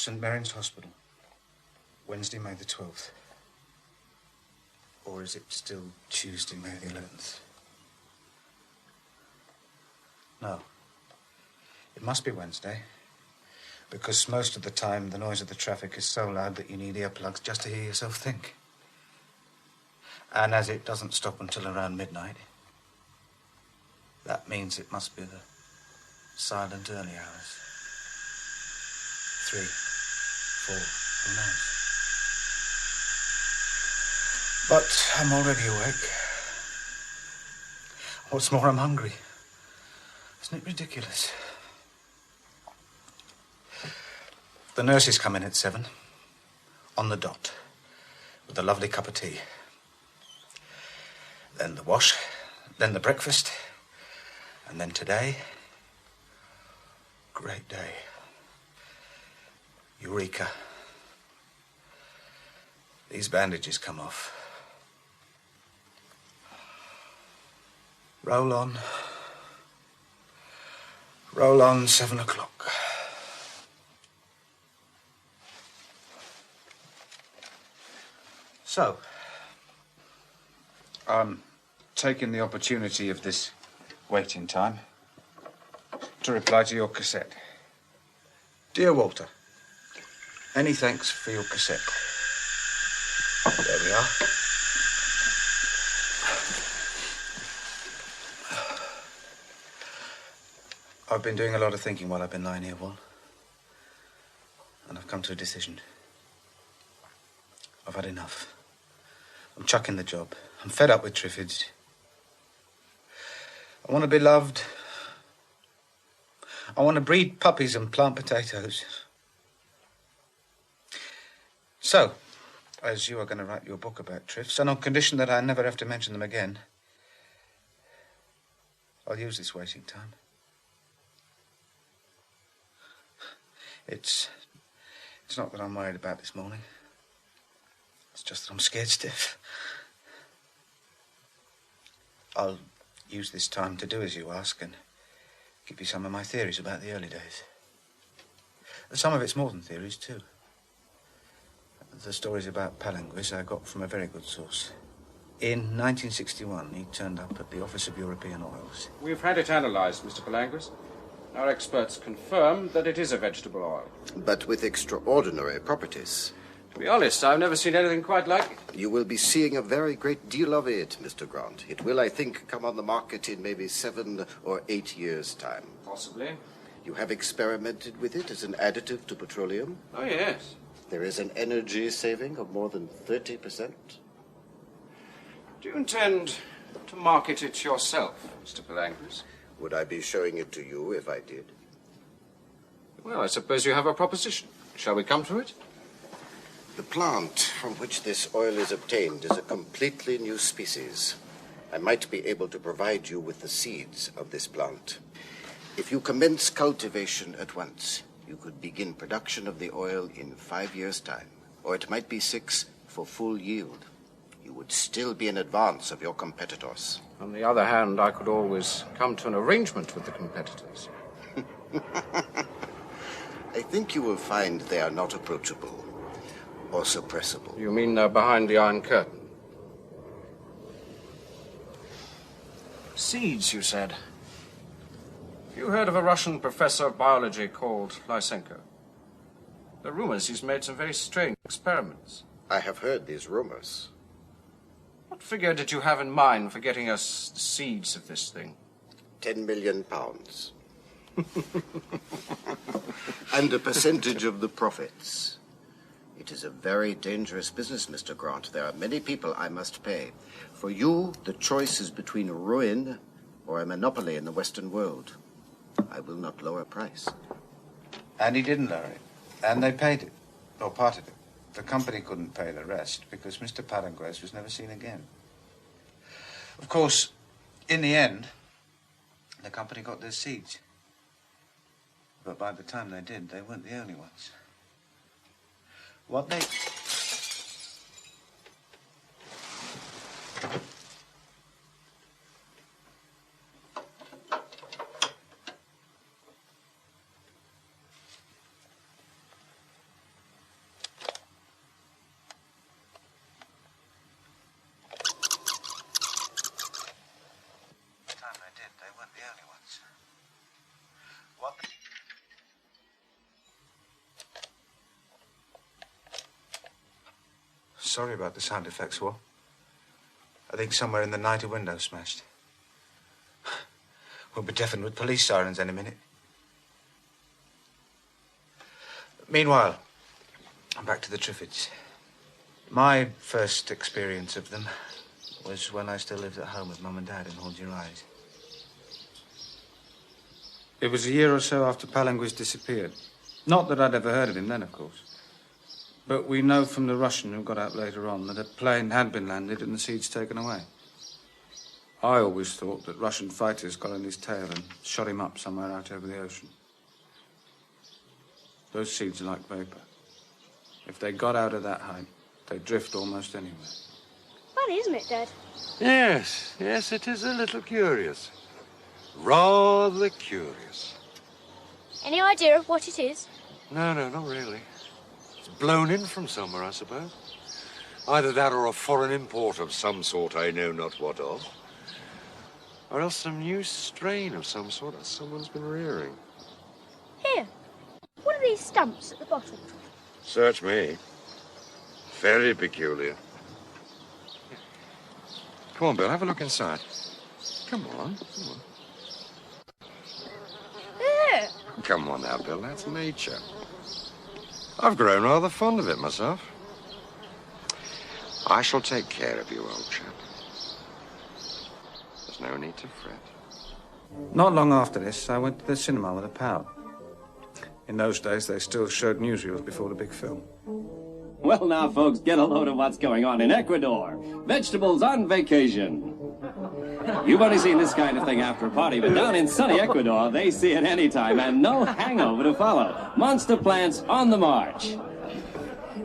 St. Mary's Hospital, Wednesday, May the 12th. Or is it still Tuesday, May the 11th? No. It must be Wednesday, because most of the time the noise of the traffic is so loud that you need earplugs just to hear yourself think. And as it doesn't stop until around midnight, that means it must be the silent early hours. 3, 4, who knows? But I'm already awake. What's more, I'm hungry. Isn't it ridiculous? The nurses come in at 7, on the dot, with a lovely cup of tea. Then the wash, then the breakfast, and then today, great day. Eureka. These bandages come off. Roll on. Roll on, 7 o'clock. So, I'm taking the opportunity of this waiting time to reply to your cassette. Dear Walter, any thanks for your cassette? There we are. I've been doing a lot of thinking while I've been lying here, Wal. And I've come to a decision. I've had enough. I'm chucking the job. I'm fed up with Triffids. I want to be loved. I want to breed puppies and plant potatoes. So, as you are going to write your book about Triffs, and on condition that I never have to mention them again, I'll use this waiting time. It's not that I'm worried about this morning. It's just that I'm scared stiff. I'll use this time to do as you ask and give you some of my theories about the early days. Some of it's more than theories, too. The stories about Palangris I got from a very good source. In 1961, he turned up at the Office of European Oils. We've had it analysed, Mr. Palangris. Our experts confirm that it is a vegetable oil. But with extraordinary properties. To be honest, I've never seen anything quite like it. You will be seeing a very great deal of it, Mr. Grant. It will, I think, come on the market in maybe 7 or 8 years' time. Possibly. You have experimented with it as an additive to petroleum? Oh, yes. There is an energy saving of more than 30%. Do you intend to market it yourself, Mr. Palangris? Would I be showing it to you if I did? Well, I suppose you have a proposition. Shall we come to it? The plant from which this oil is obtained is a completely new species. I might be able to provide you with the seeds of this plant. If you commence cultivation at once, you could begin production of the oil in 5 years' time, or it might be 6 for full yield. You would still be in advance of your competitors. On the other hand, I could always come to an arrangement with the competitors. I think you will find they are not approachable or suppressible. You mean they're behind the Iron Curtain? Seeds, you said. You heard of a Russian professor of biology called Lysenko? There are rumors he's made some very strange experiments. I have heard these rumors. What figure did you have in mind for getting us the seeds of this thing? 10 million pounds. And a percentage of the profits. It is a very dangerous business, Mr. Grant. There are many people I must pay. For you, the choice is between ruin or a monopoly in the Western world. I will not lower price. And he didn't lower it. And they paid it. Or part of it. The company couldn't pay the rest because Mr. Palangris was never seen again. Of course, in the end, the company got their seeds. But by the time they did, they weren't the only ones. What they... Sorry about the sound effects, War. I think somewhere in the night a window smashed. We'll be deafened with police sirens any minute. Meanwhile, I'm back to the Triffids. My first experience of them was when I still lived at home with Mum and Dad in Hold Your Eyes. It was a year or so after Palangues disappeared. Not that I'd ever heard of him then, of course. But we know from the Russian who got out later on that a plane had been landed and the seeds taken away. I always thought that Russian fighters got on his tail and shot him up somewhere out over the ocean. Those seeds are like vapor. If they got out of that height, they'd drift almost anywhere. Funny, isn't it, Dad? Yes, yes, it is a little curious. Rather curious. Any idea of what it is? No, not really. It's blown in from somewhere, I suppose. Either that or a foreign import of some sort I know not what of. Or else some new strain of some sort that someone's been rearing. Here. What are these stumps at the bottom? Search me. Very peculiar. Come on, Bill, have a look inside. Come on. There. Come on now, Bill, that's nature. I've grown rather fond of it myself. I shall take care of you, old chap. There's no need to fret. Not long after this, I went to the cinema with a pal. In those days, they still showed newsreels before the big film. Well, now, folks, get a load of what's going on in Ecuador. Vegetables on vacation. You've only seen this kind of thing after a party, but down in sunny Ecuador, they see it any time, and no hangover to follow. Monster plants on the march.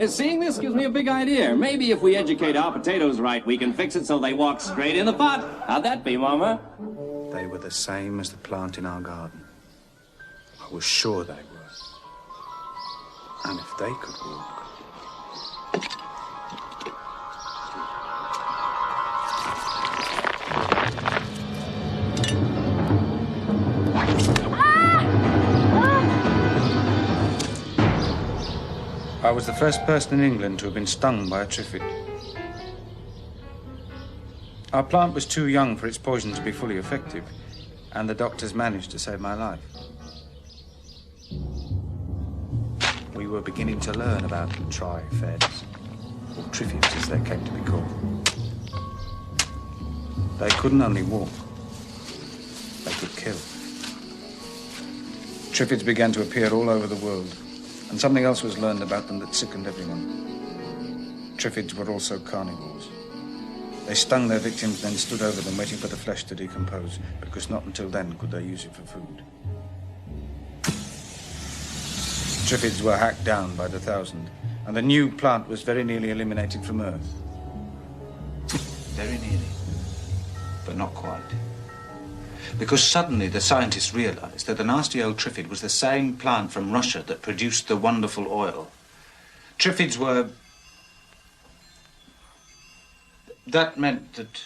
Seeing this gives me a big idea. Maybe if we educate our potatoes right, we can fix it so they walk straight in the pot. How'd that be, Mama? They were the same as the plant in our garden. I was sure they were. And if they could walk... I was the first person in England to have been stung by a Triffid. Our plant was too young for its poison to be fully effective, and the doctors managed to save my life. We were beginning to learn about Triffids, or Triffids as they came to be called. They couldn't only walk, they could kill. Triffids began to appear all over the world, and something else was learned about them that sickened everyone. Triffids were also carnivores. They stung their victims, then stood over them waiting for the flesh to decompose, because not until then could they use it for food. Triffids were hacked down by the thousand, and the new plant was very nearly eliminated from Earth. Very nearly, but not quite. Because suddenly the scientists realized that the nasty old Triffid was the same plant from Russia that produced the wonderful oil. Triffids were... That meant that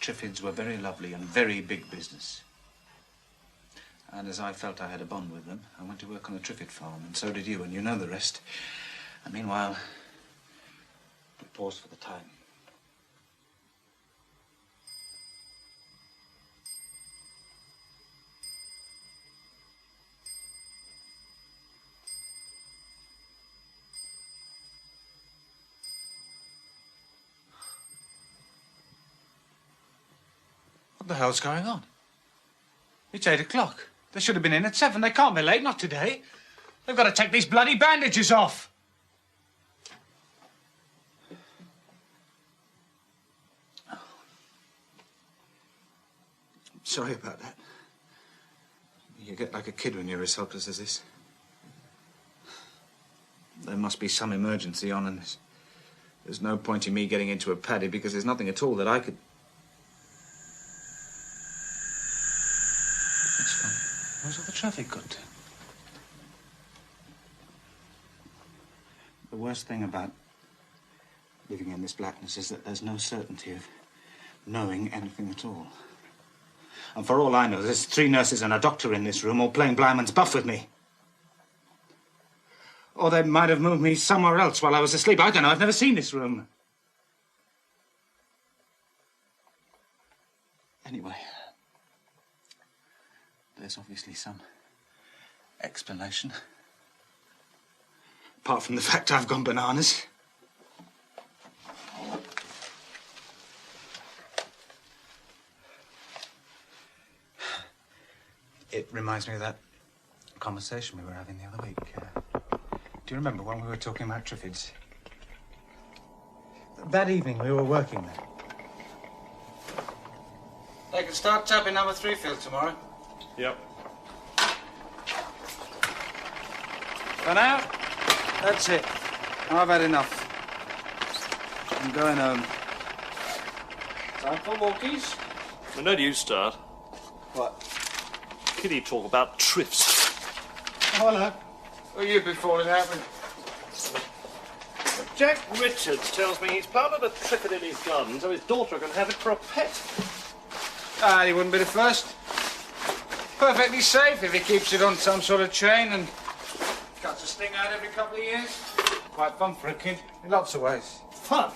Triffids were very lovely and very big business. And as I felt I had a bond with them, I went to work on a Triffid farm, and so did you, and you know the rest. And meanwhile, we paused for the time. What the hell's going on? It's 8 o'clock. They should have been in at 7. They can't be late, not today. They've got to take these bloody bandages off. Sorry about that. You get like a kid when you're as helpless as this. There must be some emergency on, and there's no point in me getting into a paddy because there's nothing at all that I could... It's funny. Where's all the traffic got to? The worst thing about living in this blackness is that there's no certainty of knowing anything at all. And for all I know, there's 3 nurses and a doctor in this room all playing blind man's buff with me. Or they might have moved me somewhere else while I was asleep. I don't know. I've never seen this room. Anyway, there's obviously some explanation. Apart from the fact I've gone bananas. It reminds me of that conversation we were having the other week. Do you remember when we were talking about Triffids? That evening we were working there. They can start tapping number 3 field tomorrow. Yep. For now, that's it. I've had enough. I'm going home. Time for walkies? When did you start? What? Kitty talk about triffs. Oh, hello. Who you been falling out with? Jack Richards tells me he's planted a triffid in his garden so his daughter can have it for a pet. Ah, he wouldn't be the first. Perfectly safe if he keeps it on some sort of chain and cuts a sting out every couple of years. Quite fun for a kid, in lots of ways. Fun.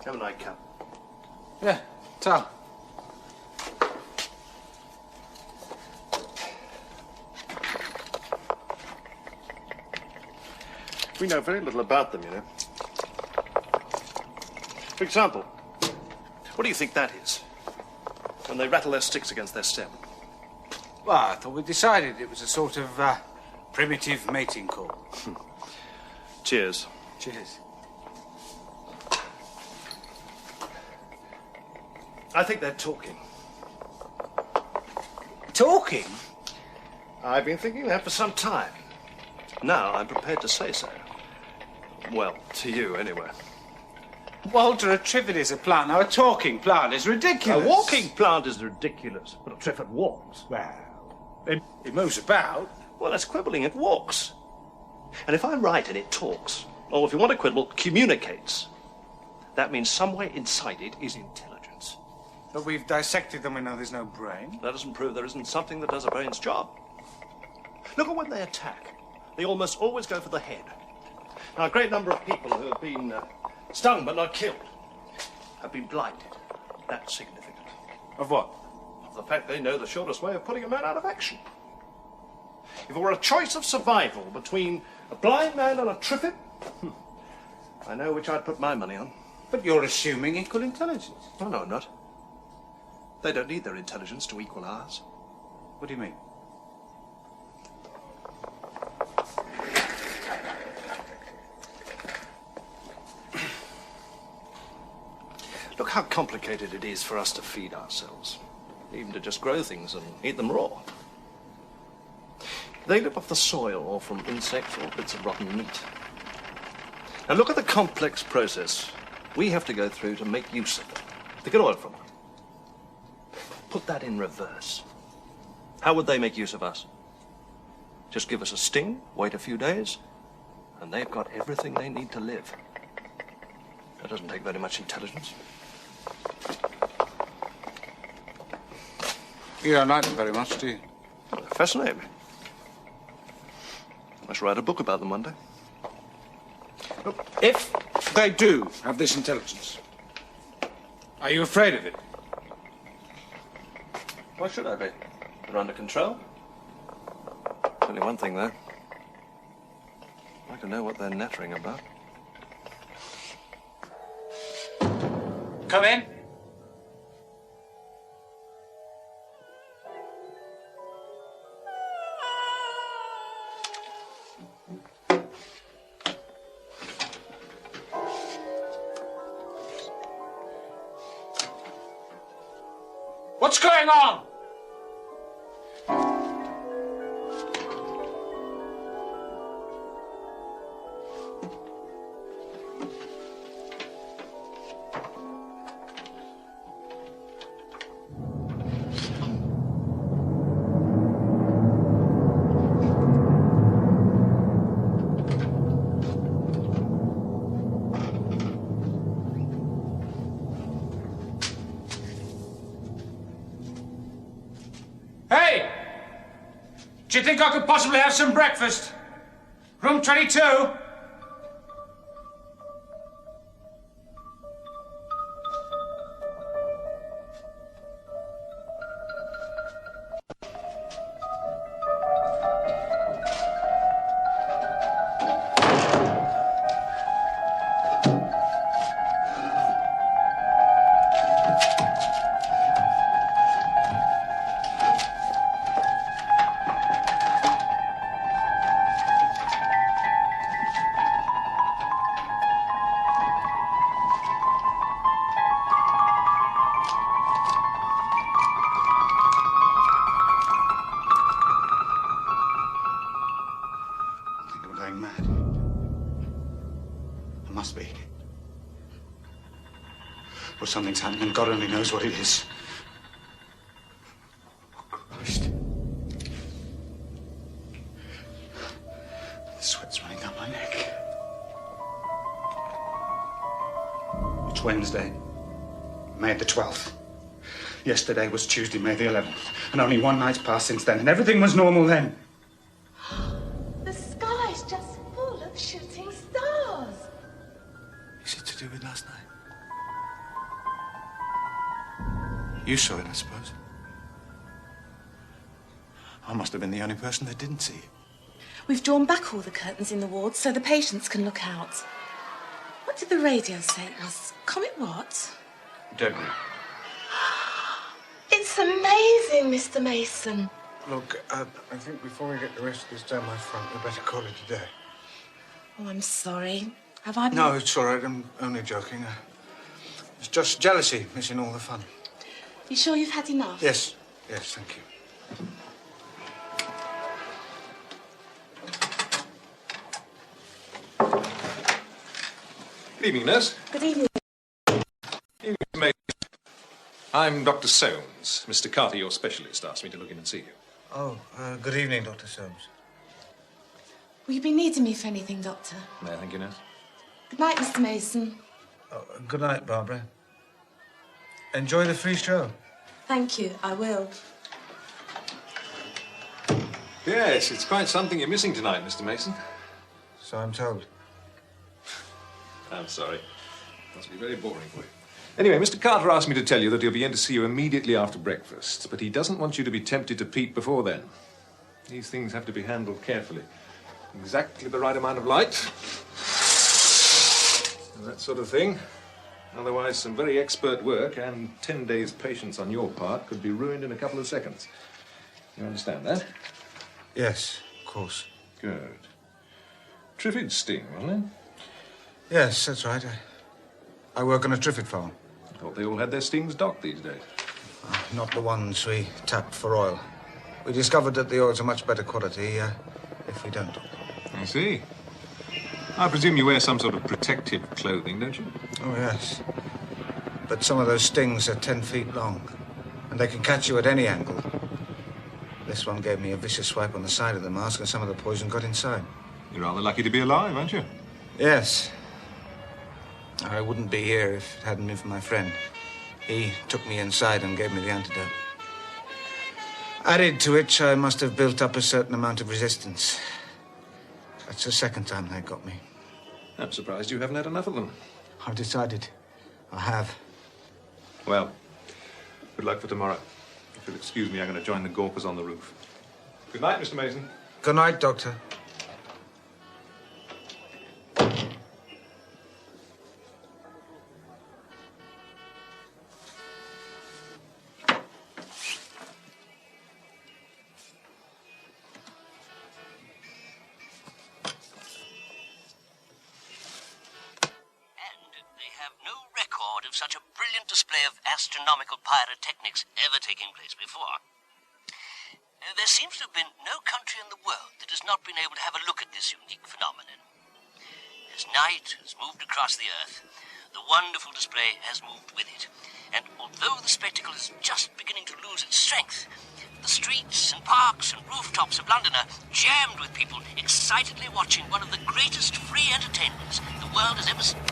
Have a nightcap. Yeah, tell. We know very little about them, you know. For example, what do you think that is? When they rattle their sticks against their stem. Well, I thought we decided it was a sort of primitive mating call. Cheers. Cheers. I think they're talking. Talking? I've been thinking that for some time. Now I'm prepared to say so. Well, to you, anyway. Walter, a triffid is a plant. Now, a talking plant is ridiculous. A walking plant is ridiculous, but a triffid walks. Well, it moves about. Well, that's quibbling. It walks. And if I'm right and it talks, or if you want to quibble, communicates, that means somewhere inside it is intelligence. But we've dissected them. We know there's no brain. That doesn't prove there isn't something that does a brain's job. Look at when they attack. They almost always go for the head. Now, a great number of people who have been stung but not killed have been blinded. That's significant. Of what? Of the fact they know the shortest way of putting a man out of action. If it were a choice of survival between a blind man and a triffid, I know which I'd put my money on. But you're assuming equal intelligence. Oh, no, I'm not. They don't need their intelligence to equal ours. What do you mean? Look how complicated it is for us to feed ourselves. Even to just grow things and eat them raw. They live off the soil or from insects or bits of rotten meat. Now look at the complex process we have to go through to make use of them, to get oil from them. Put that in reverse. How would they make use of us? Just give us a sting, wait a few days, and they've got everything they need to live. That doesn't take very much intelligence. You don't like them very much, do you? They fascinate me. I should write a book about them one day. Look, if they do have this intelligence, are you afraid of it? Why should I be? They're under control. Only one thing, though. I'd like to know what they're nattering about. Come in. What's going on? Do you think I could possibly have some breakfast? Room 22? Mad. I must be. Or something's happening, and God only knows what it is. Oh, Christ. The sweat's running down my neck. It's Wednesday, May the 12th. Yesterday was Tuesday, May the 11th. And only one night's passed since then, and everything was normal then. With last night? You saw it, I suppose. I must have been the only person that didn't see it. We've drawn back all the curtains in the ward so the patients can look out. What did the radio say it was? Comet what? Debris. It's amazing, Mr. Mason. Look, I think before we get the rest of this down my front, we better call it a day. Oh, I'm sorry. Have I been... No, it's all right. I'm only joking. It's just jealousy, missing all the fun. You sure you've had enough? Yes. Yes, thank you. Good evening, nurse. Good evening. Evening, Mr. Mason. I'm Dr. Soames. Mr. Carter, your specialist, asked me to look in and see you. Oh, good evening, Dr. Soames. Will you be needing me for anything, Doctor? May I thank you, nurse? Good night, Mr. Mason. Oh, good night, Barbara. Enjoy the free show. Thank you, I will. Yes, it's quite something you're missing tonight, Mr. Mason. So I'm told. I'm sorry. Must be very boring for you. Anyway, Mr. Carter asked me to tell you that he'll be in to see you immediately after breakfast, but he doesn't want you to be tempted to peep before then. These things have to be handled carefully. Exactly the right amount of light. And that sort of thing. Otherwise, some very expert work and 10 days' patience on your part could be ruined in a couple of seconds. You understand that? Yes, of course. Good. Triffids sting, wasn't it? Yes, that's right. I work on a Triffid farm. I thought they all had their stings docked these days. Not the ones we tap for oil. We discovered that the oil's a much better quality if we don't. I see. I presume you wear some sort of protective clothing, don't you? Oh, yes. But some of those stings are 10 feet long, and they can catch you at any angle. This one gave me a vicious swipe on the side of the mask, and some of the poison got inside. You're rather lucky to be alive, aren't you? Yes. I wouldn't be here if it hadn't been for my friend. He took me inside and gave me the antidote. Added to which, I must have built up a certain amount of resistance. That's the second time they got me. I'm surprised you haven't had enough of them. I've decided. I have. Well, good luck for tomorrow. If you'll excuse me, I'm going to join the Gawkers on the roof. Good night, Mr. Mason. Good night, Doctor. Such a brilliant display of astronomical pyrotechnics ever taking place before. There seems to have been no country in the world that has not been able to have a look at this unique phenomenon. As night has moved across the earth, the wonderful display has moved with it. And although the spectacle is just beginning to lose its strength, the streets and parks and rooftops of London are jammed with people excitedly watching one of the greatest free entertainments the world has ever seen.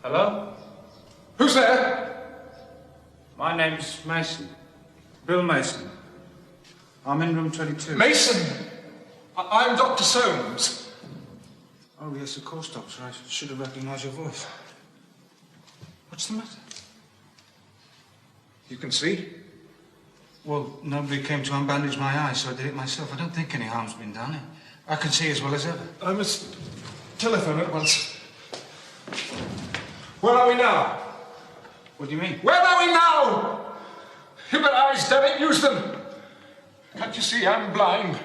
Hello? Who's there? My name's Mason. Bill Mason. I'm in room 22. Mason! I'm Dr. Soames. Oh, yes, of course, Doctor. I should have recognised your voice. What's the matter? You can see? Well, nobody came to unbandage my eyes, so I did it myself. I don't think any harm's been done. I can see as well as ever. I must telephone at once. Where are we now? What do you mean? Where are we now? You've got eyes, damn it, use them. Can't you see I'm blind?